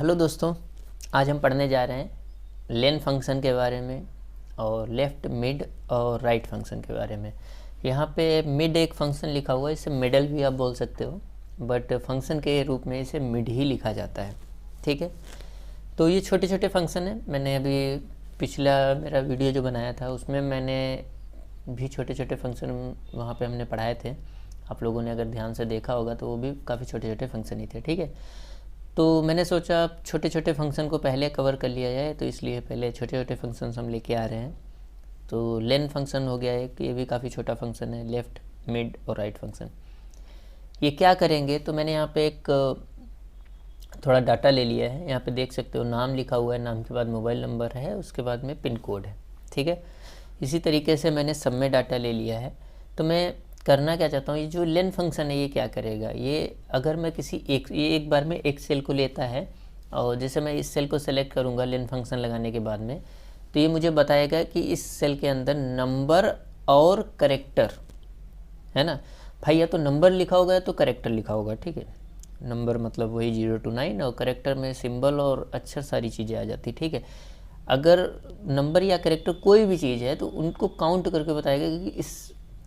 Hello दोस्तों, आज हम पढ़ने जा रहे हैं लेन फंक्शन के बारे में और लेफ़्ट, मिड और राइट फंक्शन के बारे में। यहाँ पे मिड एक फंक्शन लिखा हुआ है, इसे मिडल भी आप बोल सकते हो, बट फंक्शन के रूप में इसे मिड ही लिखा जाता है। ठीक है, तो ये छोटे छोटे फंक्शन हैं। मैंने अभी पिछला मेरा वीडियो जो बनाया था उसमें मैंने भी छोटे छोटे फंक्शन वहाँ पे हमने पढ़ाए थे। आप लोगों ने अगर ध्यान से देखा होगा तो वो भी काफ़ी छोटे छोटे फंक्शन ही थे। ठीक है, तो मैंने सोचा छोटे छोटे फंक्शन को पहले कवर कर लिया जाए, तो इसलिए पहले छोटे छोटे फंक्शन हम लेके आ रहे हैं। तो लेन फंक्शन हो गया एक, ये भी काफ़ी छोटा फंक्शन है, लेफ़्ट, मिड और राइट फंक्शन। ये क्या करेंगे, तो मैंने यहाँ पे एक थोड़ा डाटा ले लिया है। यहाँ पे देख सकते हो नाम लिखा हुआ है, नाम के बाद मोबाइल नंबर है, उसके बाद में पिन कोड है। ठीक है, इसी तरीके से मैंने सब में डाटा ले लिया है। तो मैं करना क्या चाहता हूँ, ये जो लेन फंक्शन है ये क्या करेगा, ये अगर मैं ये एक बार में एक सेल को लेता है, और जैसे मैं इस सेल को सेलेक्ट करूँगा लेन फंक्शन लगाने के बाद में, तो ये मुझे बताएगा कि इस सेल के अंदर नंबर और करेक्टर है ना भाई, या तो नंबर लिखा होगा या तो करेक्टर लिखा होगा। ठीक है, नंबर मतलब वही 0 to 9 और करेक्टर में सिंबल और अक्षर सारी चीज़ें आ जाती। ठीक है, अगर नंबर या करेक्टर कोई भी चीज़ है तो उनको काउंट करके बताएगा कि इस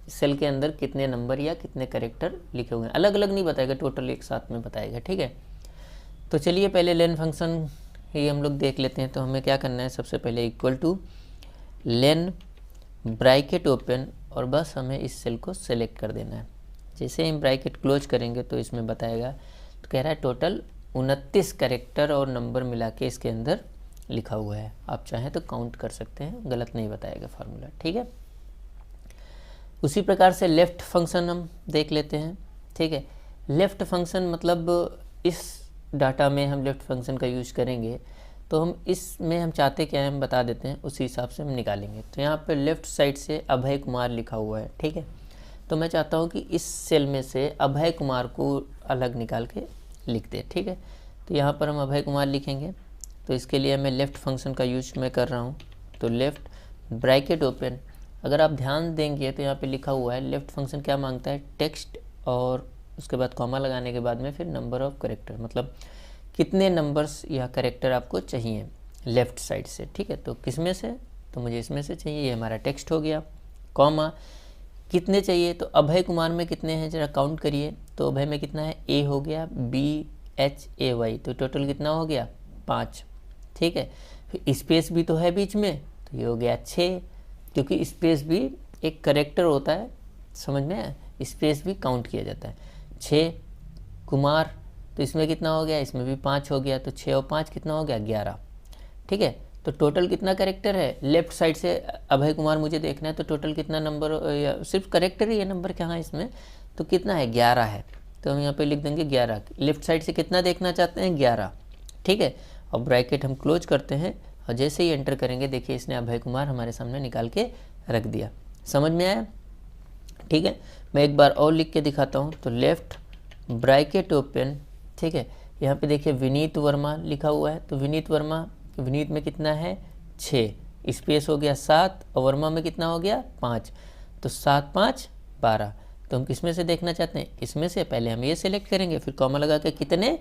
सेल के अंदर कितने नंबर या कितने करेक्टर लिखे हुए हैं। अलग अलग नहीं बताएगा, टोटल एक साथ में बताएगा। ठीक है, तो चलिए पहले लेन फंक्शन ही हम लोग देख लेते हैं। तो हमें क्या करना है, सबसे पहले equal two lane bracket open, और बस हमें इस सेल को सेलेक्ट कर देना है। जैसे हम ब्रैकेट क्लोज करेंगे तो इसमें बताएगा, तो कह रहा है टोटल 29 करेक्टर और नंबर मिला के इसके अंदर लिखा हुआ है। आप चाहें तो काउंट कर सकते हैं, गलत नहीं बताएगा फार्मूला। ठीक है, उसी प्रकार से लेफ़्ट फंक्शन हम देख लेते हैं। ठीक है, लेफ़्ट फंक्शन मतलब इस डाटा में हम लेफ़्ट फंक्शन का यूज़ करेंगे, तो हम इसमें हम चाहते क्या है हम बता देते हैं, उसी हिसाब से हम निकालेंगे। तो यहाँ पे लेफ़्ट साइड से अभय कुमार लिखा हुआ है। ठीक है, तो मैं चाहता हूँ कि इस सेल में से अभय कुमार को अलग निकाल के लिख दे। ठीक है, तो यहाँ पर हम अभय कुमार लिखेंगे। तो इसके लिए मैं लेफ़्ट फंक्शन का यूज मैं कर रहा हूँ। तो लेफ़्ट ब्रैकेट ओपन, अगर आप ध्यान देंगे तो यहाँ पे लिखा हुआ है लेफ़्ट फंक्शन क्या मांगता है, टेक्स्ट और उसके बाद कॉमा लगाने के बाद में फिर नंबर ऑफ करेक्टर, मतलब कितने नंबर्स या करेक्टर आपको चाहिए लेफ़्ट साइड से। ठीक है, तो किस में से, तो मुझे इसमें से चाहिए, ये हमारा टेक्स्ट हो गया। कॉमा कितने चाहिए, तो अभय कुमार में कितने हैं जरा काउंट करिए। तो अभय में कितना है, ए हो गया, BHAY, तो टोटल कितना हो गया 5। ठीक है, फिर स्पेस भी तो है बीच में, तो ये हो गया 6, क्योंकि स्पेस भी एक करेक्टर होता है, समझ में है, स्पेस भी काउंट किया जाता है। 6 कुमार, तो इसमें कितना हो गया, इसमें भी 5 हो गया, तो 6 और 5 कितना हो गया 11। ठीक है, तो टोटल कितना करेक्टर है, लेफ़्ट साइड से अभय कुमार मुझे देखना है, तो टोटल कितना नंबर, या सिर्फ करेक्टर ही है, नंबर कहाँ है इसमें, तो कितना है 11 है। तो हम यहाँ पे लिख देंगे 11। लेफ़्ट साइड से कितना देखना चाहते हैं 11। ठीक है, और ब्रैकेट हम क्लोज करते हैं, और जैसे ही एंटर करेंगे देखिए इसने अभय कुमार हमारे सामने निकाल के रख दिया। समझ में आया। ठीक है, मैं एक बार और लिख के दिखाता हूँ। तो लेफ़्ट ब्रैकेट ओपन, ठीक है, यहाँ पे देखिए विनीत वर्मा लिखा हुआ है, तो विनीत वर्मा, विनीत में कितना है 6, स्पेस हो गया 7, और वर्मा में कितना हो गया 5, तो 7 5 12। तो हम किस में से देखना चाहते हैं, इसमें से। पहले हम ये सिलेक्ट करेंगे, फिर कॉमा लगा के कितने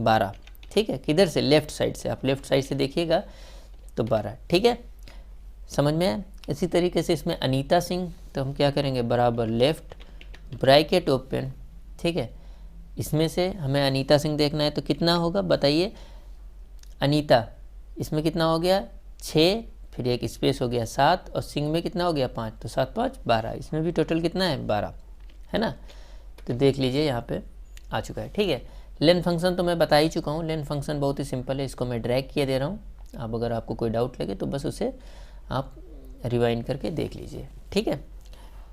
12। ठीक है, किधर से, लेफ़्ट साइड से, आप लेफ़्ट साइड से देखिएगा तो 12। ठीक है, समझ में आया। इसी तरीके से इसमें अनीता सिंह, तो हम क्या करेंगे, बराबर लेफ़्ट ब्रैकेट ओपन। ठीक है, इसमें से हमें अनीता सिंह देखना है, तो कितना होगा बताइए, अनीता इसमें कितना हो गया 6, फिर एक स्पेस हो गया 7, और सिंह में कितना हो गया 5, तो 7 5 12, इसमें भी टोटल कितना है 12 है ना। तो देख लीजिए यहाँ पे आ चुका है। ठीक है, लेन फंक्शन तो मैं बता ही चुका हूँ। लेन फंक्शन बहुत ही सिंपल है, इसको मैं ड्रैग किए दे रहा हूँ। अब अगर आपको कोई डाउट लगे तो बस उसे आप रिवाइंड करके देख लीजिए। ठीक है,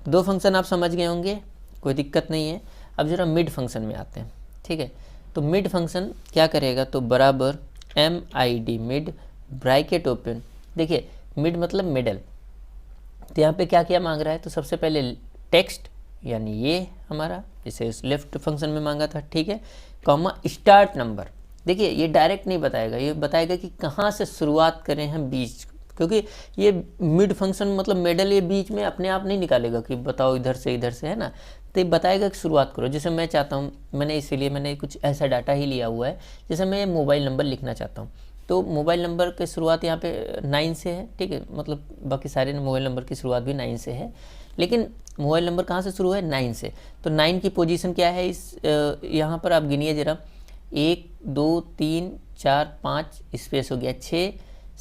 2 फंक्शन आप समझ गए होंगे, कोई दिक्कत नहीं है। अब जरा मिड फंक्शन में आते हैं। ठीक है, तो मिड फंक्शन क्या करेगा, तो बराबर MID मिड ब्रैकेट ओपन। देखिए मिड मतलब मिडल, तो यहाँ पे क्या क्या मांग रहा है, तो सबसे पहले टेक्स्ट, यानी ये हमारा जैसे लेफ़्ट फंक्शन में मांगा था। ठीक है, कॉमा स्टार्ट नंबर, देखिए ये डायरेक्ट नहीं बताएगा, ये बताएगा कि कहाँ से शुरुआत करें हम बीज क्योंकि ये मिड फंक्शन मतलब मिडल ये बीच में अपने आप नहीं निकालेगा कि बताओ इधर से है ना, तो ये बताएगा कि शुरुआत करो। जैसे मैं चाहता हूँ, इसीलिए मैंने कुछ ऐसा डाटा ही लिया हुआ है, जैसे मैं मोबाइल नंबर लिखना चाहता हूँ, तो मोबाइल नंबर की शुरुआत यहाँ पे 9 से है, ठीक है, मतलब बाकी सारे मोबाइल नंबर की शुरुआत भी 9 से है, लेकिन मोबाइल नंबर कहाँ से शुरू है, 9 से। तो 9 की पोजीशन क्या है इस यहाँ पर आप गिनिए ज़रा, 1 2 3 4 5 स्पेस हो गया 6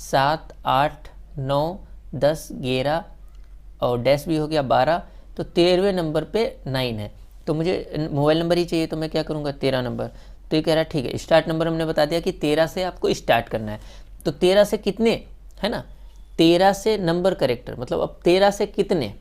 7 8 9 10 11 और डैश भी हो गया 12, तो 13वें नंबर पे 9 है। तो मुझे मोबाइल नंबर ही चाहिए, तो मैं क्या करूँगा, 13 नंबर। तो ये कह रहा है ठीक है, स्टार्ट नंबर हमने बता दिया कि 13 से आपको स्टार्ट करना है। तो 13 से कितने, है ना, 13 से नंबर करेक्टर, मतलब अब 13 से कितने,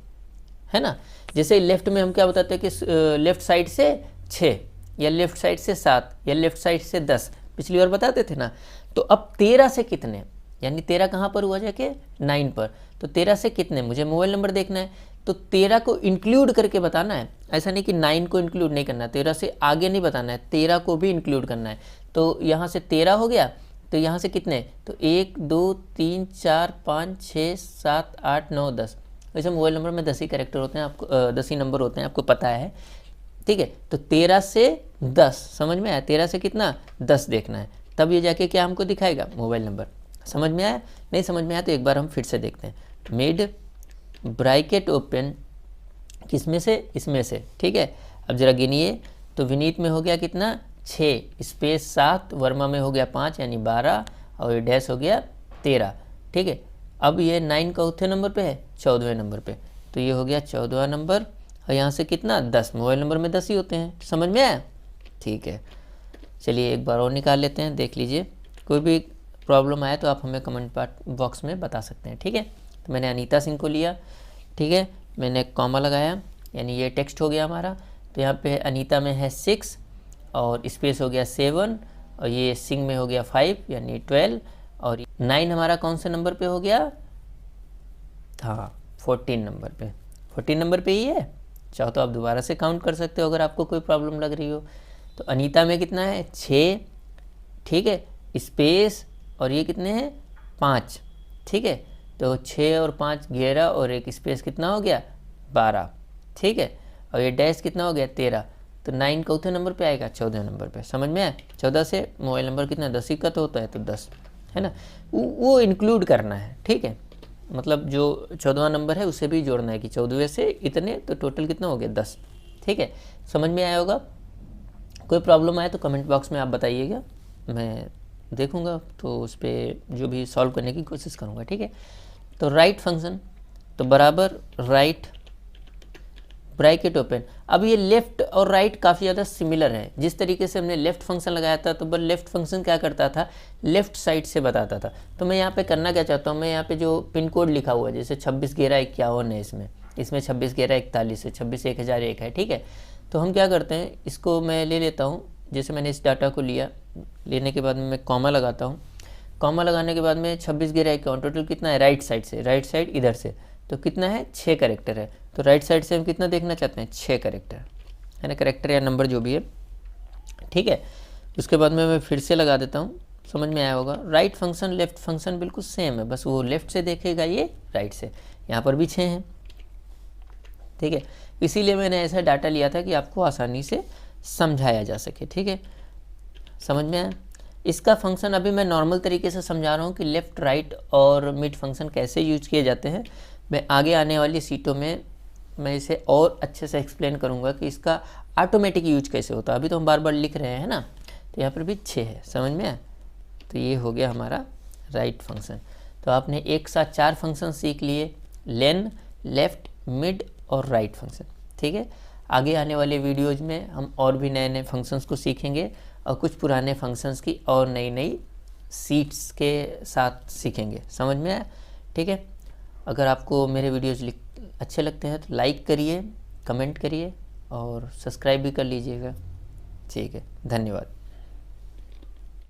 है ना। जैसे लेफ्ट में हम क्या बताते हैं कि लेफ्ट साइड से 6 या लेफ्ट साइड से 7 या लेफ्ट साइड से 10, पिछली बार बताते थे ना। तो अब 13 से कितने, यानी 13 कहाँ पर हुआ जाके 9 पर, तो 13 से कितने, मुझे मोबाइल नंबर देखना है, तो 13 को इंक्लूड करके बताना है, ऐसा नहीं कि 9 को इंक्लूड नहीं करना है, 13 से आगे नहीं बताना है, 13 को भी इंक्लूड करना है। तो यहाँ से 13 हो गया, तो यहाँ से कितने, तो 1 2 3 4 5 6 7 8 9 10। वैसे मोबाइल नंबर में 10 ही कैरेक्टर होते हैं, आपको 10 ही नंबर होते हैं, आपको पता है, ठीक है। तो 13 से 10 समझ में आया, 13 से कितना 10 देखना है, तब ये जाके क्या हमको दिखाएगा, मोबाइल नंबर। समझ में आया, नहीं समझ में आया तो एक बार हम फिर से देखते हैं। मिड ब्रैकेट ओपन किसमें से, इसमें से, ठीक है। अब जरा गिनिए, तो विनीत में हो गया कितना 6 स्पेस 7, वर्मा में हो गया 5 यानी 12 और ये डैश हो गया 13, ठीक है। अब ये 9 चौथे नंबर पे है, 14वें नंबर पे, तो ये हो गया 14वां नंबर, और यहाँ से कितना 10, मोबाइल नंबर में 10 ही होते हैं, समझ में आया, ठीक है। चलिए एक बार और निकाल लेते हैं, देख लीजिए, कोई भी प्रॉब्लम आए तो आप हमें कमेंट बॉक्स में बता सकते हैं, ठीक है। तो मैंने अनीता सिंह को लिया, ठीक है, मैंने कॉमा लगाया, यानी ये टेक्स्ट हो गया हमारा। तो यहाँ पे अनीता में है 6 और स्पेस हो गया 7 और ये सिंह में हो गया 5 यानी 12 और 9 हमारा कौन से नंबर पे हो गया, हाँ 14 नंबर पे, 14 नंबर पे ही है। चाहो तो आप दोबारा से काउंट कर सकते हो अगर आपको कोई प्रॉब्लम लग रही हो। तो अनीता में कितना है 6, ठीक है, स्पेस और ये कितने हैं 5, ठीक है। तो 6 और 5 11 और एक स्पेस कितना हो गया 12, ठीक है, और ये डैश कितना हो गया 13। तो 9 चौथे नंबर पे आएगा, 14 नंबर पे, समझ में आया। 14 से मोबाइल नंबर कितना 10 ही का तो होता है, तो 10 है ना, वो इंक्लूड करना है, ठीक है। मतलब जो 14वां नंबर है उसे भी जोड़ना है कि 14वें से इतने, तो टोटल कितना हो गया 10, ठीक है। समझ में आया होगा। कोई प्रॉब्लम आए तो कमेंट बॉक्स में आप बताइएगा, मैं देखूंगा तो उस पर जो भी सॉल्व करने की कोशिश करूंगा, ठीक है। तो राइट फंक्शन, तो बराबर राइट ब्रैकेट ओपन। अब ये लेफ़्ट और राइट काफ़ी ज़्यादा सिमिलर है। जिस तरीके से हमने लेफ़्ट फंक्शन लगाया था, तो बस लेफ़्ट फंक्शन क्या करता था, लेफ़्ट साइड से बताता था। तो मैं यहाँ पे करना क्या चाहता हूँ, मैं यहाँ पे जो पिन कोड लिखा हुआ है, जैसे 261151 है, इसमें 261141 है, 261001 है, ठीक है। तो हम क्या करते हैं, इसको मैं ले लेता हूँ, जैसे मैंने इस डाटा को लिया, लेने के बाद में मैं कॉमा लगाता हूँ, कॉमा लगाने के बाद में 261151 टोटल कितना है, राइट साइड से, राइट साइड इधर से, तो कितना है 6 कैरेक्टर है। तो राइट साइड से हम कितना देखना चाहते हैं 6 कैरेक्टर, है ना, कैरेक्टर या नंबर जो भी है, ठीक है। उसके बाद में मैं फिर से लगा देता हूँ, समझ में आया होगा। राइट फंक्शन लेफ्ट फंक्शन बिल्कुल सेम है, बस वो लेफ्ट से देखेगा, ये राइट से। यहाँ पर भी 6 हैं, ठीक है। इसीलिए मैंने ऐसा डाटा लिया था कि आपको आसानी से समझाया जा सके, ठीक है। समझ में आया। इसका फंक्शन अभी मैं नॉर्मल तरीके से समझा रहा हूँ कि लेफ़्ट राइट और मिड फंक्शन कैसे यूज किए जाते हैं। मैं आगे आने वाली सीटों में मैं इसे और अच्छे से एक्सप्लेन करूँगा कि इसका ऑटोमेटिक यूज कैसे होता है। अभी तो हम बार बार लिख रहे हैं ना, तो यहाँ पर भी 6 है, समझ में आया। तो ये हो गया हमारा राइट फंक्शन। तो आपने एक साथ 4 फंक्शन सीख लिए, लेन, लेफ़्ट, मिड और राइट फंक्शन, ठीक है। आगे आने वाले वीडियोज में हम और भी नए नए फंक्शंस को सीखेंगे और कुछ पुराने फंक्शंस की और नई नई सीट्स के साथ सीखेंगे, समझ में आया, ठीक है। अगर आपको मेरे वीडियोज़ अच्छे लगते हैं तो लाइक करिए, कमेंट करिए और सब्सक्राइब भी कर लीजिएगा, ठीक है। धन्यवाद।